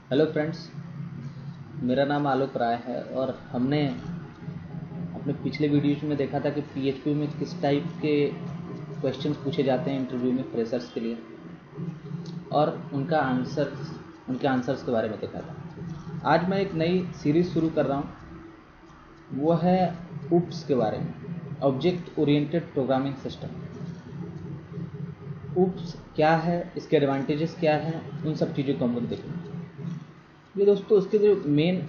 Hello friends, मेरा नाम आलोक राय है और हमने अपने पिछले वीडियोज में देखा था कि पीएचपी में किस टाइप के क्वेश्चंस पूछे जाते हैं इंटरव्यू में फ्रेशर्स के लिए और उनके आंसर्स के बारे में देखा था। आज मैं एक नई सीरीज़ शुरू कर रहा हूँ, वो है UPS के बारे में, object oriented programming system. UPS क्या है, इसके एडवांटेजेस क्या हैं, उन सब चीज़ों को हम लोग देखेंगे। ये दोस्तों, उसके जो मेन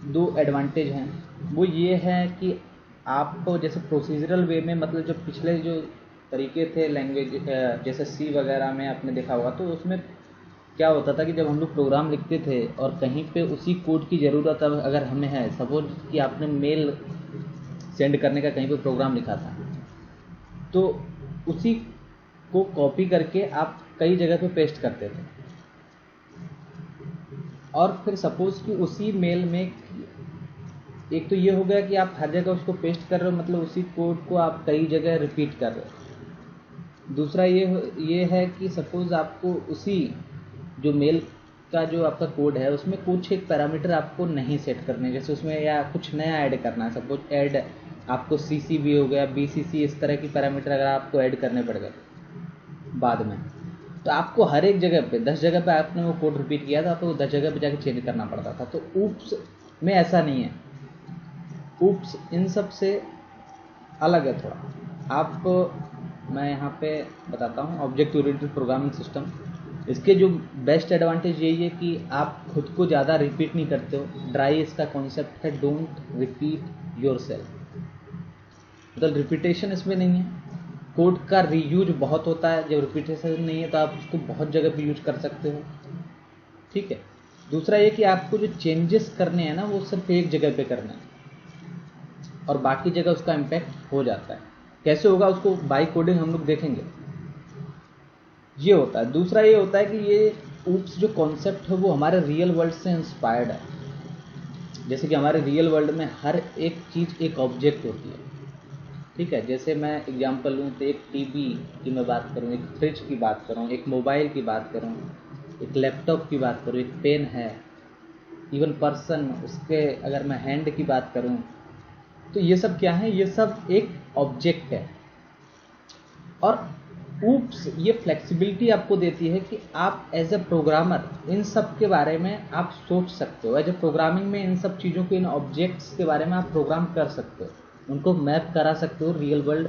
दो एडवांटेज हैं वो ये है कि आपको जैसे प्रोसीजरल वे में, मतलब जो पिछले जो तरीके थे लैंग्वेज जैसे सी वगैरह में आपने देखा होगा, तो उसमें क्या होता था कि जब हम लोग प्रोग्राम लिखते थे और कहीं पे उसी कोड की ज़रूरत अगर हमें है, सपोज कि आपने मेल सेंड करने का कहीं पे प्रोग्राम लिखा था, तो उसी को कॉपी करके आप कई जगह पे पेस्ट करते थे और फिर सपोज कि उसी मेल में एक तो ये हो गया कि आप हर जगह उसको पेस्ट कर रहे हो, मतलब उसी कोड को आप कई जगह रिपीट कर रहे हो। दूसरा ये है कि सपोज आपको उसी जो मेल का जो आपका कोड है उसमें कुछ एक पैरामीटर आपको नहीं सेट करने, जैसे उसमें या कुछ नया ऐड करना है, सपोज ऐड आपको CC भी हो गया, BCC, इस तरह की पैरामीटर अगर आपको ऐड करने पड़ गए बाद में, तो आपको हर एक जगह पे 10 जगह पे आपने वो कोड रिपीट किया था, आपको 10 जगह पे जाके चेंज करना पड़ता था। तो UPS में ऐसा नहीं है। UPS इन सब से अलग है थोड़ा। मैं यहाँ पे बताता हूँ ऑब्जेक्ट ओरिएंटेड प्रोग्रामिंग सिस्टम। इसके जो बेस्ट एडवांटेज यही है कि आप खुद को ज़्यादा रिपीट नहीं करते हो। ड्राई इसका कॉन्सेप्ट है, डोंट रिपीट योरसेल्फ, मतलब रिपीटेशन इसमें नहीं है। कोड का रीयूज बहुत होता है, जब रिपीटेशन नहीं है तो आप उसको बहुत जगह पे यूज कर सकते हो, ठीक है। दूसरा ये कि आपको जो चेंजेस करने हैं ना, वो सिर्फ एक जगह पे करना है और बाकी जगह उसका इम्पैक्ट हो जाता है। कैसे होगा उसको बाई कोडिंग हम लोग देखेंगे। ये होता है। दूसरा ये होता है कि ये UPS जो कॉन्सेप्ट है वो हमारे रियल वर्ल्ड से इंस्पायर्ड है। जैसे कि हमारे रियल वर्ल्ड में हर एक चीज़ एक ऑब्जेक्ट होती है, ठीक है। जैसे मैं एग्जांपल लूँ तो एक टीवी की मैं बात करूँ, एक फ्रिज की बात करूँ, एक मोबाइल की बात करूँ, एक लैपटॉप की बात करूँ, एक पेन है, इवन पर्सन, उसके अगर मैं हैंड की बात करूँ, तो ये सब क्या है, ये सब एक ऑब्जेक्ट है। और UPS ये फ्लेक्सिबिलिटी आपको देती है कि आप एज ए प्रोग्रामर इन सब के बारे में आप सोच सकते हो। एज ए प्रोग्रामिंग में इन सब चीज़ों के, इन ऑब्जेक्ट्स के बारे में आप प्रोग्राम कर सकते हो, उनको मैप करा सकते हो रियल वर्ल्ड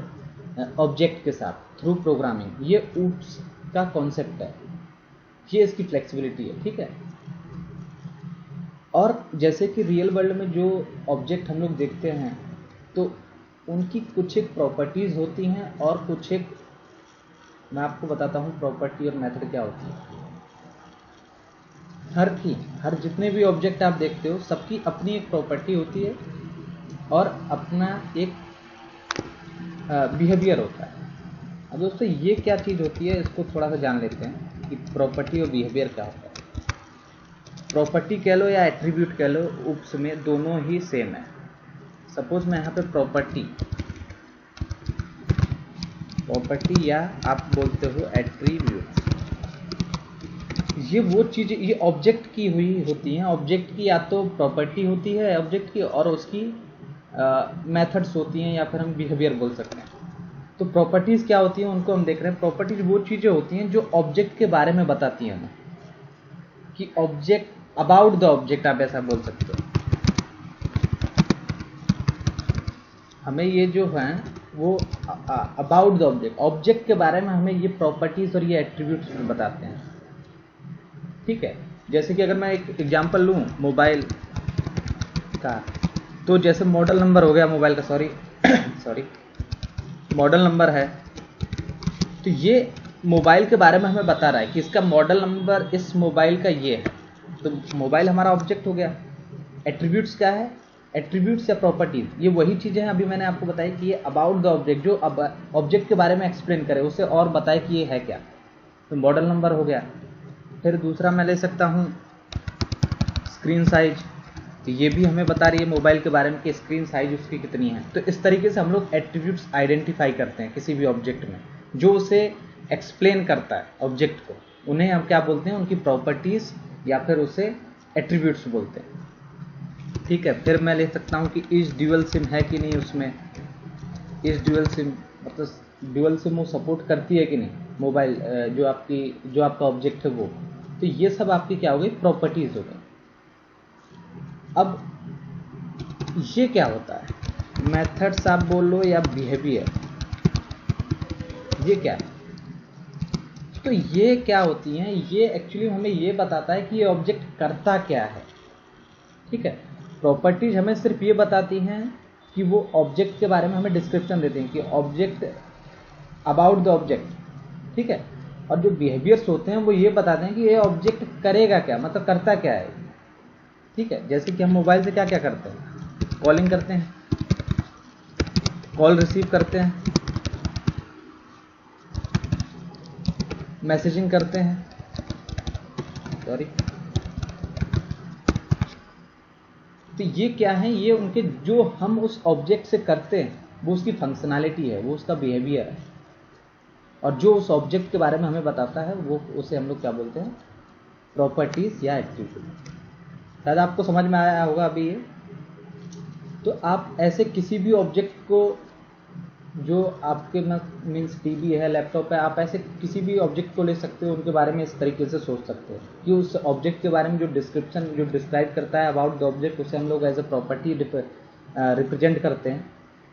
ऑब्जेक्ट के साथ थ्रू प्रोग्रामिंग। ये UPS का कॉन्सेप्ट है, ये इसकी फ्लेक्सिबिलिटी है, ठीक है। और जैसे कि रियल वर्ल्ड में जो ऑब्जेक्ट हम लोग देखते हैं तो उनकी कुछ एक प्रॉपर्टीज़ होती हैं और कुछ एक, मैं आपको बताता हूँ प्रॉपर्टी और मेथड क्या होती है। हर जितने भी ऑब्जेक्ट आप देखते हो सबकी अपनी एक प्रॉपर्टी होती है और अपना एक बिहेवियर होता है। अब दोस्तों ये क्या चीज़ होती है, इसको थोड़ा सा जान लेते हैं कि प्रॉपर्टी और बिहेवियर क्या होता है। प्रॉपर्टी कह लो या एट्रीब्यूट कह लो, UPS में दोनों ही सेम है। सपोज मैं यहाँ पे प्रॉपर्टी या आप बोलते हो एट्रीब्यूट, ये वो चीज़, ये ऑब्जेक्ट की हुई होती हैं। ऑब्जेक्ट की या तो प्रॉपर्टी होती है ऑब्जेक्ट की, और उसकी मेथड्स होती हैं, या फिर हम बिहेवियर बोल सकते हैं। तो प्रॉपर्टीज़ क्या होती हैं उनको हम देख रहे हैं। प्रॉपर्टीज वो चीज़ें होती हैं जो ऑब्जेक्ट के बारे में बताती हैं हमें, कि ऑब्जेक्ट, अबाउट द ऑब्जेक्ट आप ऐसा बोल सकते हो। हमें ये जो है वो अबाउट द ऑब्जेक्ट के बारे में हमें ये प्रॉपर्टीज़ और ये एट्रीब्यूट्स बताते हैं, ठीक है। जैसे कि अगर मैं एक एग्जांपल लूँ मोबाइल का, तो जैसे मॉडल नंबर हो गया मोबाइल का, सॉरी मॉडल नंबर है, तो ये मोबाइल के बारे में हमें बता रहा है कि इसका मॉडल नंबर इस मोबाइल का ये है। तो मोबाइल हमारा ऑब्जेक्ट हो गया। एट्रीब्यूट्स क्या है, एट्रीब्यूट्स या प्रॉपर्टीज, ये वही चीज़ें हैं अभी मैंने आपको बताई कि ये अबाउट द ऑब्जेक्ट, जो ऑब्जेक्ट के बारे में एक्सप्लेन करे, उसे और बताए कि ये है क्या। तो मॉडल नंबर हो गया। फिर दूसरा मैं ले सकता हूँ स्क्रीन साइज, तो ये भी हमें बता रही है मोबाइल के बारे में कि स्क्रीन साइज उसकी कितनी है। तो इस तरीके से हम लोग एट्रीब्यूट्स आइडेंटिफाई करते हैं किसी भी ऑब्जेक्ट में, जो उसे एक्सप्लेन करता है ऑब्जेक्ट को, उन्हें हम क्या बोलते हैं, उनकी प्रॉपर्टीज़ या फिर उसे एट्रीब्यूट्स बोलते हैं। ठीक है, फिर मैं ले सकता हूँ कि इस ड्यूअल सिम है कि नहीं, उसमें इस ड्यूअल सिम मतलब ड्यूअल सिम वो सपोर्ट करती है कि नहीं मोबाइल, जो आपका ऑब्जेक्ट है वो। तो ये सब आपकी क्या हो गई, प्रॉपर्टीज हो गई। अब ये क्या होता है, मेथड्स आप बोल लो या बिहेवियर, ये क्या है? तो ये क्या होती हैं, ये एक्चुअली हमें ये बताता है कि ये ऑब्जेक्ट करता क्या है। ठीक है, प्रॉपर्टीज हमें सिर्फ ये बताती हैं कि वो ऑब्जेक्ट के बारे में हमें डिस्क्रिप्शन देते हैं कि ऑब्जेक्ट, अबाउट द ऑब्जेक्ट। ठीक है, और जो बिहेवियर्स होते हैं वो ये बताते हैं कि ये ऑब्जेक्ट करेगा क्या, मतलब करता क्या है। ठीक है, जैसे कि हम मोबाइल से क्या क्या करते हैं, कॉलिंग करते हैं, कॉल रिसीव करते हैं, मैसेजिंग करते हैं, सॉरी। तो ये क्या है, ये उनके जो हम उस ऑब्जेक्ट से करते हैं वो उसकी फंक्शनैलिटी है, वो उसका बिहेवियर है, और जो उस ऑब्जेक्ट के बारे में हमें बताता है वो उसे हम लोग क्या बोलते हैं, प्रॉपर्टीज या एट्रीब्यूट। शायद आपको समझ में आया होगा अभी ये। तो आप ऐसे किसी भी ऑब्जेक्ट को, जो आपके मीन्स टीवी है, लैपटॉप है, आप ऐसे किसी भी ऑब्जेक्ट को ले सकते हो, उनके बारे में इस तरीके से सोच सकते हो कि उस ऑब्जेक्ट के बारे में जो डिस्क्रिप्शन, जो डिस्क्राइब करता है अबाउट द ऑब्जेक्ट, उसे हम लोग एज ए प्रॉपर्टी रिप्रेजेंट करते हैं,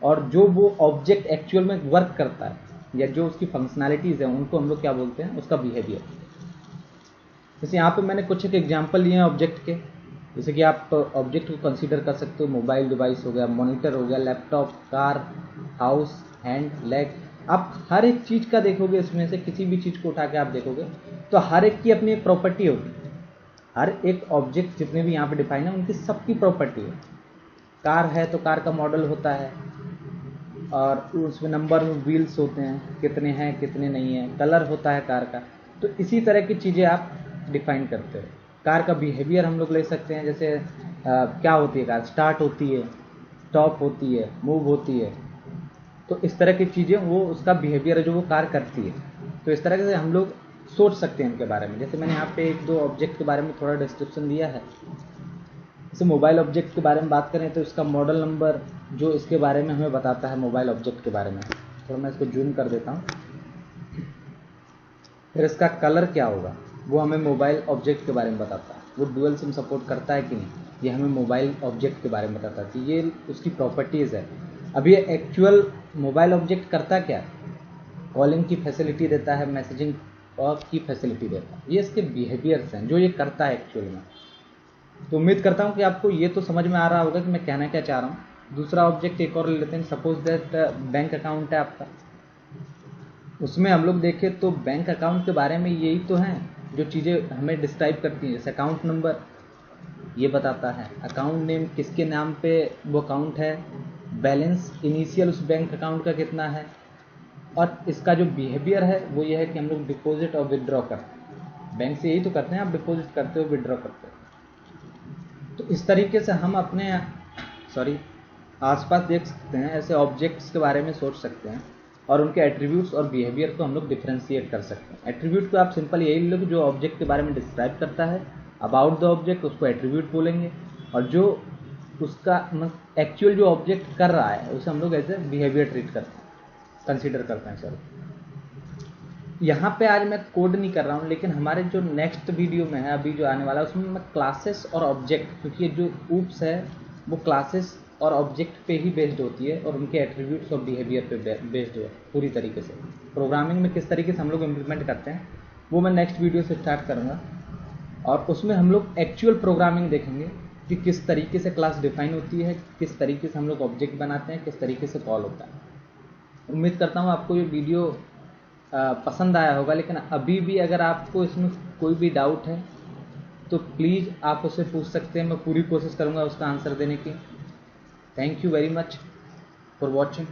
और जो वो ऑब्जेक्ट एक्चुअल में वर्क करता है या जो उसकी फंक्शनैलिटीज है उनको हम लोग क्या बोलते हैं, उसका बिहेवियर। जैसे यहाँ पे मैंने कुछ एक एग्जाम्पल लिए हैं ऑब्जेक्ट के, जैसे कि आप ऑब्जेक्ट को कंसीडर कर सकते हो, मोबाइल डिवाइस हो गया, मॉनिटर हो गया, laptop, car, house, hand, leg. आप हर एक चीज़ का देखोगे, इसमें से किसी भी चीज़ को उठा के आप देखोगे तो हर एक की अपनी एक प्रॉपर्टी होगी। हर एक ऑब्जेक्ट जितने भी यहाँ पे डिफाइन है उनकी सबकी प्रॉपर्टी है। कार है तो कार का मॉडल होता है, और उसमें नंबर में व्हील्स होते हैं, कितने हैं कितने नहीं हैं, कलर होता है कार का। तो इसी तरह की चीज़ें आप डिफाइन करते हो। कार का बिहेवियर हम लोग ले सकते हैं, जैसे क्या होती है कार, स्टार्ट होती है, स्टॉप होती है, मूव होती है। तो इस तरह की चीज़ें वो उसका बिहेवियर है जो वो कार करती है। तो इस तरह से हम लोग सोच सकते हैं उनके बारे में। जैसे मैंने यहाँ पे एक दो ऑब्जेक्ट के बारे में थोड़ा डिस्क्रिप्शन दिया है। जैसे मोबाइल ऑब्जेक्ट के बारे में बात करें तो इसका मॉडल नंबर जो इसके बारे में हमें बताता है मोबाइल ऑब्जेक्ट के बारे में, थोड़ा मैं इसको जूम कर देता हूँ। फिर इसका कलर क्या होगा वो हमें मोबाइल ऑब्जेक्ट के बारे में बताता है। वो डुअल सिम सपोर्ट करता है कि नहीं, ये हमें मोबाइल ऑब्जेक्ट के बारे में बताता है। तो ये उसकी प्रॉपर्टीज़ है। अब ये एक्चुअल मोबाइल ऑब्जेक्ट करता क्या है, कॉलिंग की फैसिलिटी देता है, मैसेजिंग और की फैसिलिटी देता है। ये इसके बिहेवियर्स हैं जो ये करता है एक्चुअल में। तो उम्मीद करता हूँ कि आपको ये तो समझ में आ रहा होगा कि मैं कहना क्या चाह रहा हूँ। दूसरा ऑब्जेक्ट एक और ले लेते हैं। सपोज दैट बैंक अकाउंट है आपका, उसमें हम लोग देखें तो बैंक अकाउंट के बारे में यही तो हैं जो चीज़ें हमें डिस्क्राइब करती हैं। जैसे अकाउंट नंबर ये बताता है, अकाउंट नेम किसके नाम पे वो अकाउंट है, बैलेंस इनिशियल उस बैंक अकाउंट का कितना है, और इसका जो बिहेवियर है वो ये है कि हम लोग डिपॉजिट और विड्रॉ करते हैं। बैंक से यही तो करते हैं, आप डिपॉजिट करते हो, विड्रॉ करते हो। तो इस तरीके से हम अपने आसपास देख सकते हैं, ऐसे ऑब्जेक्ट्स के बारे में सोच सकते हैं और उनके एट्रीब्यूट्स और बिहेवियर को हम लोग डिफ्रेंशिएट कर सकते हैं। एट्रीब्यूट को आप सिंपल यही लोग जो ऑब्जेक्ट के बारे में डिस्क्राइब करता है अबाउट द ऑब्जेक्ट, उसको एट्रीब्यूट बोलेंगे, और जो उसका एक्चुअल जो ऑब्जेक्ट कर रहा है उसे हम लोग ऐसे बिहेवियर ट्रीट करते हैं, कंसीडर करते हैं। सॉरी, यहाँ पे आज मैं कोड नहीं कर रहा हूँ, लेकिन हमारे जो नेक्स्ट वीडियो में है अभी जो आने वाला है उसमें मैं क्लासेस और ऑब्जेक्ट, क्योंकि जो ऊप्स है वो क्लासेस और ऑब्जेक्ट पे ही बेस्ड होती है और उनके एट्रीब्यूट्स और बिहेवियर पे बेस्ड है पूरी तरीके से। प्रोग्रामिंग में किस तरीके से हम लोग इम्प्लीमेंट करते हैं वो मैं नेक्स्ट वीडियो से स्टार्ट करूँगा, और उसमें हम लोग एक्चुअल प्रोग्रामिंग देखेंगे कि किस तरीके से क्लास डिफाइन होती है, किस तरीके से हम लोग ऑब्जेक्ट बनाते हैं, किस तरीके से कॉल होता है। उम्मीद करता हूँ आपको ये वीडियो पसंद आया होगा, लेकिन अभी भी अगर आपको इसमें कोई भी डाउट है तो प्लीज़ आप उससे पूछ सकते हैं। मैं पूरी कोशिश करूँगा उसका आंसर देने की। Thank you very much for watching.